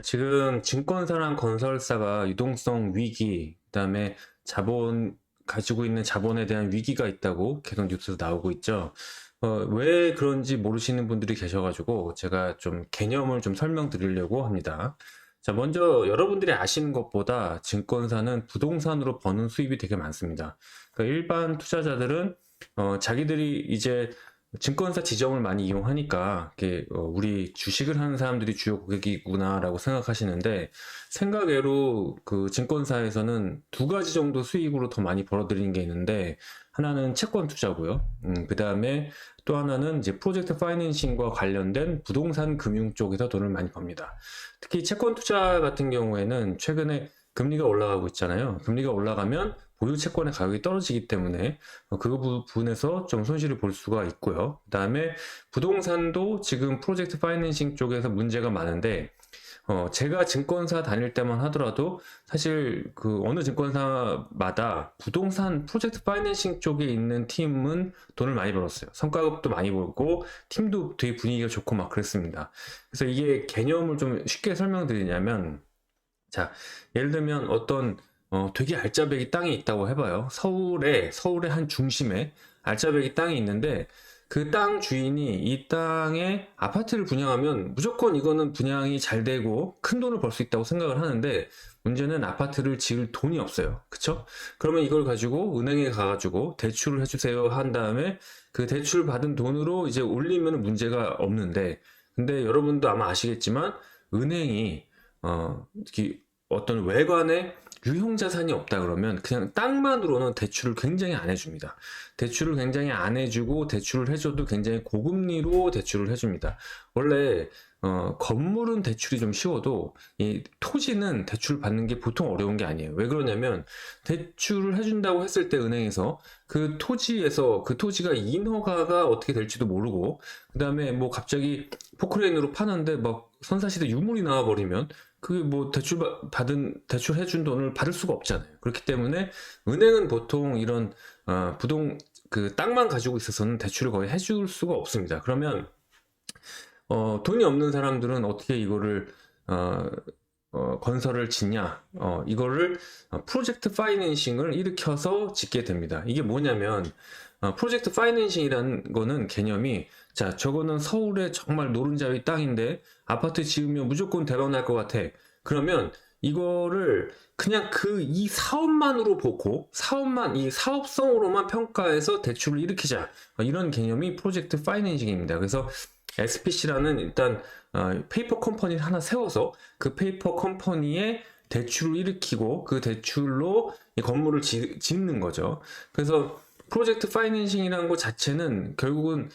지금 증권사랑 건설사가 유동성 위기, 그다음에 자본 가지고 있는 자본에 대한 위기가 있다고 계속 뉴스에서 나오고 있죠. 왜 그런지 모르시는 분들이 계셔가지고 제가 좀 개념을 좀 설명드리려고 합니다. 자, 먼저 여러분들이 아시는 것보다 증권사는 부동산으로 버는 수입이 되게 많습니다. 그러니까 일반 투자자들은 자기들이 이제 증권사 지점을 많이 이용하니까 우리 주식을 하는 사람들이 주요 고객이구나라고 생각하시는데, 생각외로 그 증권사에서는 두 가지 정도 수익으로 더 많이 벌어들이는 게 있는데, 하나는 채권 투자고요. 그 다음에 또 하나는 이제 프로젝트 파이낸싱과 관련된 부동산 금융 쪽에서 돈을 많이 법니다. 특히 채권 투자 같은 경우에는 최근에 금리가 올라가고 있잖아요. 금리가 올라가면 보유 채권의 가격이 떨어지기 때문에 그 부분에서 좀 손실을 볼 수가 있고요. 그다음에 부동산도 지금 프로젝트 파이낸싱 쪽에서 문제가 많은데, 제가 증권사 다닐 때만 하더라도 사실 그 어느 증권사마다 부동산 프로젝트 파이낸싱 쪽에 있는 팀은 돈을 많이 벌었어요. 성과급도 많이 벌고 팀도 되게 분위기가 좋고 막 그랬습니다. 그래서 이게 개념을 좀 쉽게 설명드리냐면, 자, 예를 들면 어떤 되게 알짜배기 땅이 있다고 해봐요. 서울의 한 중심에 알짜배기 땅이 있는데, 그 땅 주인이 이 땅에 아파트를 분양하면 무조건 이거는 분양이 잘 되고 큰 돈을 벌 수 있다고 생각을 하는데, 문제는 아파트를 지을 돈이 없어요. 그쵸? 그러면 이걸 가지고 은행에 가가지고 대출을 해주세요 한 다음에 그 대출 받은 돈으로 이제 올리면 문제가 없는데, 근데 여러분도 아마 아시겠지만 은행이 특히 어떤 외관에 유형자산이 없다 그러면 그냥 땅만으로는 대출을 굉장히 안 해줍니다. 대출을 굉장히 안 해주고, 대출을 해줘도 굉장히 고금리로 대출을 해줍니다. 원래 건물은 대출이 좀 쉬워도 이 토지는 대출 받는 게 보통 어려운 게 아니에요. 왜 그러냐면, 대출을 해준다고 했을 때 은행에서 그 토지에서 그 토지가 인허가가 어떻게 될지도 모르고, 그 다음에 뭐 갑자기 포크레인으로 파는데 막 선사시대 유물이 나와버리면 그게 뭐 대출 해준 돈을 받을 수가 없잖아요. 그렇기 때문에 은행은 보통 이런 그 땅만 가지고 있어서는 대출을 거의 해줄 수가 없습니다. 그러면 돈이 없는 사람들은 어떻게 이거를 건설을 짓냐? 이거를 프로젝트 파이낸싱을 일으켜서 짓게 됩니다. 이게 뭐냐면, 프로젝트 파이낸싱이라는 거는 개념이, 자, 저거는 서울에 정말 노른자위 땅인데 아파트 지으면 무조건 대박 날 것 같아. 그러면 이거를 그냥 이 사업만으로 보고 이 사업성으로만 평가해서 대출을 일으키자. 이런 개념이 프로젝트 파이낸싱입니다. 그래서 SPC라는 일단 페이퍼 컴퍼니를 하나 세워서 그 페이퍼 컴퍼니에 대출을 일으키고 그 대출로 이 건물을 짓는 거죠. 그래서 프로젝트 파이낸싱이라는 것 자체는 결국은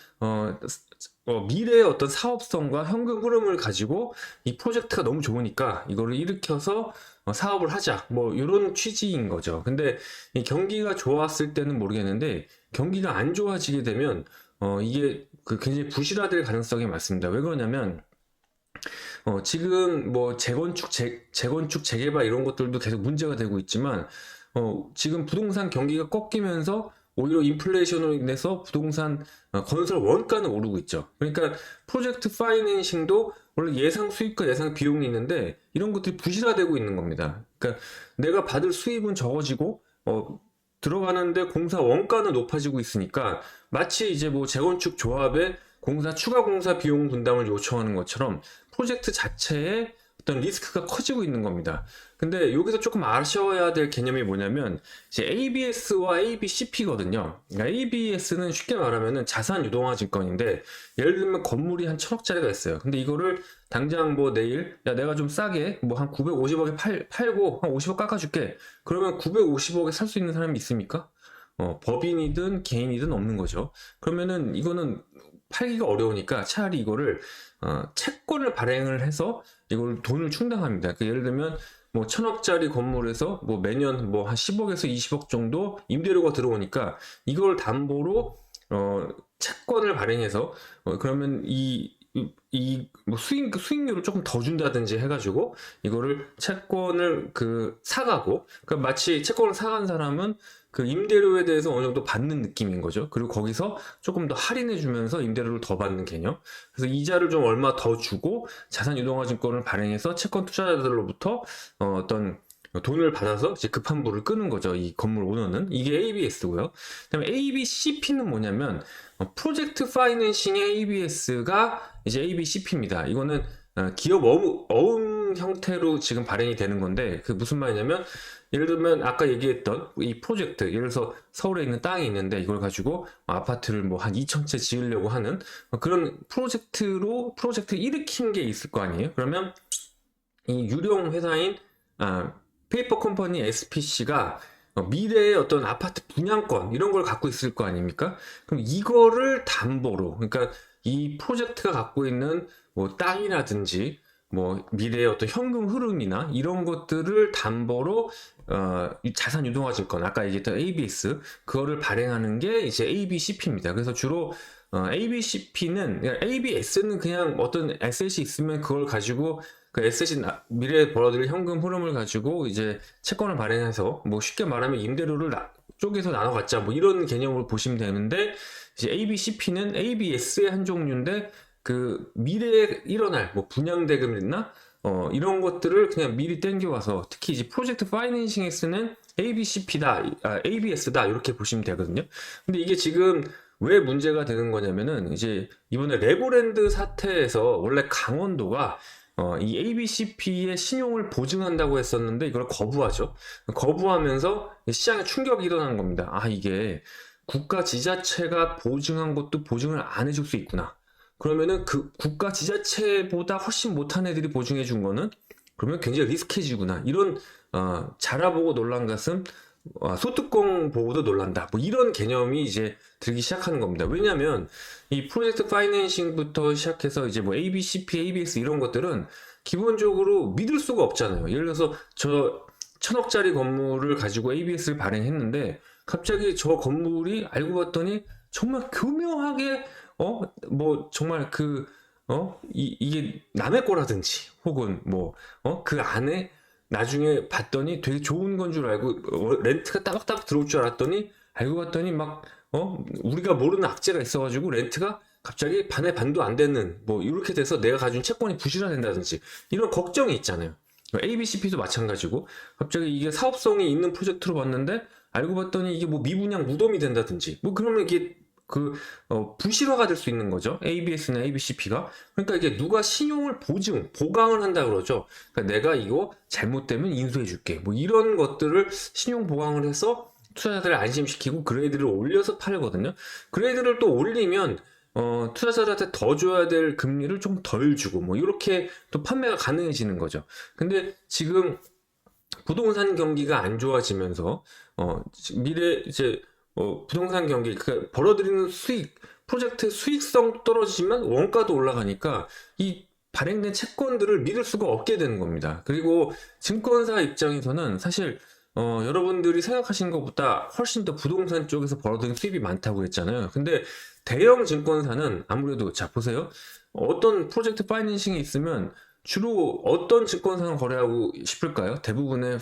미래의 어떤 사업성과 현금 흐름을 가지고 이 프로젝트가 너무 좋으니까 이거를 일으켜서 사업을 하자, 뭐 이런 취지인 거죠. 근데 이 경기가 좋았을 때는 모르겠는데, 경기가 안 좋아지게 되면 이게 굉장히 부실화될 가능성이 많습니다. 왜 그러냐면, 지금 뭐 재건축, 재개발 이런 것들도 계속 문제가 되고 있지만, 지금 부동산 경기가 꺾이면서 오히려 인플레이션으로 인해서 부동산 건설 원가는 오르고 있죠. 그러니까 프로젝트 파이낸싱도 원래 예상 수익과 예상 비용이 있는데 이런 것들이 부실화되고 있는 겁니다. 그러니까 내가 받을 수입은 적어지고 들어가는데 공사 원가는 높아지고 있으니까, 마치 이제 뭐 재건축 조합에 추가 공사 비용 분담을 요청하는 것처럼 프로젝트 자체에 어떤 리스크가 커지고 있는 겁니다. 근데 여기서 조금 아셔야 될 개념이 뭐냐면, 이제 ABS와 ABCP거든요. 그러니까 ABS는 쉽게 말하면 자산 유동화 증권인데, 예를 들면 건물이 한 1,000억짜리가 있어요. 근데 이거를 당장 뭐 내일, 야, 내가 좀 싸게 뭐 한 950억에 팔고 한 50억 깎아줄게. 그러면 950억에 살 수 있는 사람이 있습니까? 법인이든 개인이든 없는 거죠. 그러면은 이거는 팔기가 어려우니까 차라리 이거를 채권을 발행을 해서 이걸 돈을 충당합니다. 예를 들면 뭐 1,000억짜리 건물에서 뭐 매년 뭐 한 10억에서 20억 정도 임대료가 들어오니까 이걸 담보로 채권을 발행해서 그러면 이 뭐 수익률을 조금 더 준다든지 해가지고 이거를 채권을 사가고, 그러니까 마치 채권을 사간 사람은 그 임대료에 대해서 어느 정도 받는 느낌인 거죠. 그리고 거기서 조금 더 할인해 주면서 임대료를 더 받는 개념. 그래서 이자를 좀 얼마 더 주고 자산 유동화 증권을 발행해서 채권 투자자들로부터 어떤 돈을 받아서 이제 급한 불을 끄는 거죠. 이 건물 오너는. 이게 ABS고요. 그다음에 ABCP는 뭐냐면 프로젝트 파이낸싱의 ABS가 이제 ABCP입니다. 이거는 기업 어음 형태로 지금 발행이 되는 건데, 그 무슨 말이냐면, 예를 들면 아까 얘기했던 이 프로젝트, 예를 들어서 서울에 있는 땅이 있는데 이걸 가지고 아파트를 뭐 한 2,000채 지으려고 하는 그런 프로젝트 일으킨 게 있을 거 아니에요. 그러면 이 유령 회사인 페이퍼 컴퍼니 SPC가 미래의 어떤 아파트 분양권 이런 걸 갖고 있을 거 아닙니까? 그럼 이거를 담보로, 그러니까 이 프로젝트가 갖고 있는 뭐 땅이라든지 뭐 미래의 어떤 현금 흐름이나 이런 것들을 담보로 자산 유동화 증권, 아까 얘기했던 ABS, 그거를 발행하는 게 이제 ABCP입니다. 그래서 주로 ABCP는, ABS는 그냥 어떤 에셋이 있으면 그걸 가지고 그 에셋이 미래에 벌어들일 현금 흐름을 가지고 이제 채권을 발행해서, 뭐 쉽게 말하면 임대료를 쪼개서 나눠 갖자, 뭐 이런 개념으로 보시면 되는데, 이제 ABCP는 ABS의 한 종류인데, 그 미래에 일어날 뭐 분양 대금이나 이런 것들을 그냥 미리 땡겨와서, 특히 이제 프로젝트 파이낸싱에 쓰는 ABCP다, ABS다, 이렇게 보시면 되거든요. 근데 이게 지금 왜 문제가 되는 거냐면은, 이제 이번에 레고랜드 사태에서 원래 강원도가 이 ABCP의 신용을 보증한다고 했었는데 이걸 거부하죠. 거부하면서 시장에 충격이 일어난 겁니다. 아, 이게 국가 지자체가 보증한 것도 보증을 안 해줄 수 있구나. 그러면은 그 국가 지자체보다 훨씬 못한 애들이 보증해 준 거는 그러면 굉장히 리스케지구나. 이런 자라보고 놀란 것은 소뚜껑 보고도 놀란다. 뭐 이런 개념이 이제 들기 시작하는 겁니다. 왜냐하면 이 프로젝트 파이낸싱부터 시작해서 이제 뭐 ABCP, ABS 이런 것들은 기본적으로 믿을 수가 없잖아요. 예를 들어서 저 1,000억짜리 건물을 가지고 ABS를 발행했는데 갑자기 저 건물이 알고 봤더니 정말 교묘하게 뭐 정말 이게 남의 거라든지 혹은 뭐 그 안에 나중에 봤더니 되게 좋은 건 줄 알고 렌트가 따박따박 들어올 줄 알았더니 알고 봤더니 막 우리가 모르는 악재가 있어가지고 렌트가 갑자기 반의 반도 안 되는 뭐 이렇게 돼서 내가 가진 채권이 부실화된다든지 이런 걱정이 있잖아요. ABCP도 마찬가지고 갑자기 이게 사업성이 있는 프로젝트로 봤는데 알고 봤더니 이게 뭐 미분양 무덤이 된다든지 뭐 그러면 이게 부실화가 될 수 있는 거죠. ABS나 ABCP가. 그러니까 이게 누가 신용을 보강을 한다 그러죠. 그러니까 내가 이거 잘못되면 인수해 줄게. 뭐 이런 것들을 신용 보강을 해서 투자자들을 안심시키고 그레이드를 올려서 팔거든요. 그레이드를 또 올리면 투자자들한테 더 줘야 될 금리를 좀 덜 주고 뭐 이렇게 또 판매가 가능해지는 거죠. 근데 지금 부동산 경기가 안 좋아지면서 미래 이제 부동산 경기, 그 벌어들이는 수익, 프로젝트 수익성 떨어지지만 원가도 올라가니까 이 발행된 채권들을 믿을 수가 없게 되는 겁니다. 그리고 증권사 입장에서는 사실 여러분들이 생각하시는 것보다 훨씬 더 부동산 쪽에서 벌어들인 수입이 많다고 했잖아요. 근데 대형 증권사는 아무래도, 자 보세요. 어떤 프로젝트 파이낸싱이 있으면 주로 어떤 증권사랑 거래하고 싶을까요? 대부분의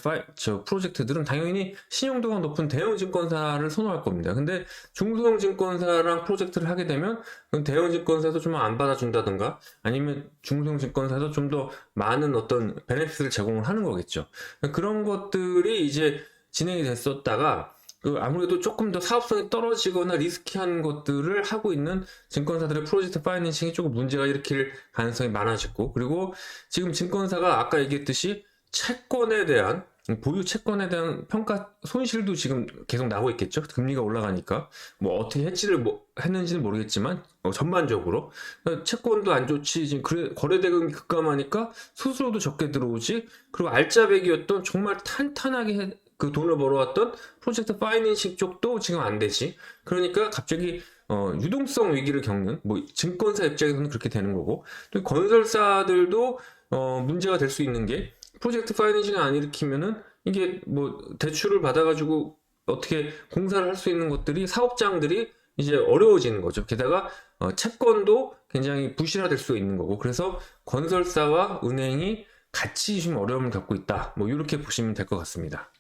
프로젝트들은 당연히 신용도가 높은 대형 증권사를 선호할 겁니다. 근데 중소형 증권사랑 프로젝트를 하게 되면 대형 증권사도 좀 안 받아준다든가 아니면 중소형 증권사도 좀 더 많은 어떤 베네핏을 제공을 하는 거겠죠. 그런 것들이 이제 진행이 됐었다가 아무래도 조금 더 사업성이 떨어지거나 리스키한 것들을 하고 있는 증권사들의 프로젝트 파이낸싱이 조금 문제가 일으킬 가능성이 많아졌고, 그리고 지금 증권사가 아까 얘기했듯이 보유 채권에 대한 평가 손실도 지금 계속 나고 있겠죠. 금리가 올라가니까 뭐 어떻게 해지를 했는지는 모르겠지만 전반적으로 채권도 안 좋지, 지금 거래 대금이 급감하니까 수수료도 적게 들어오지, 그리고 알짜배기였던 정말 탄탄하게 그 돈을 벌어왔던 프로젝트 파이낸싱 쪽도 지금 안 되지. 그러니까 갑자기 유동성 위기를 겪는, 뭐 증권사 입장에서는 그렇게 되는 거고, 또 건설사들도 문제가 될 수 있는 게 프로젝트 파이낸싱을 안 일으키면은 이게 뭐 대출을 받아가지고 어떻게 공사를 할 수 있는 것들이, 사업장들이 이제 어려워지는 거죠. 게다가 채권도 굉장히 부실화될 수 있는 거고, 그래서 건설사와 은행이 같이 좀 어려움을 겪고 있다. 뭐 이렇게 보시면 될 것 같습니다.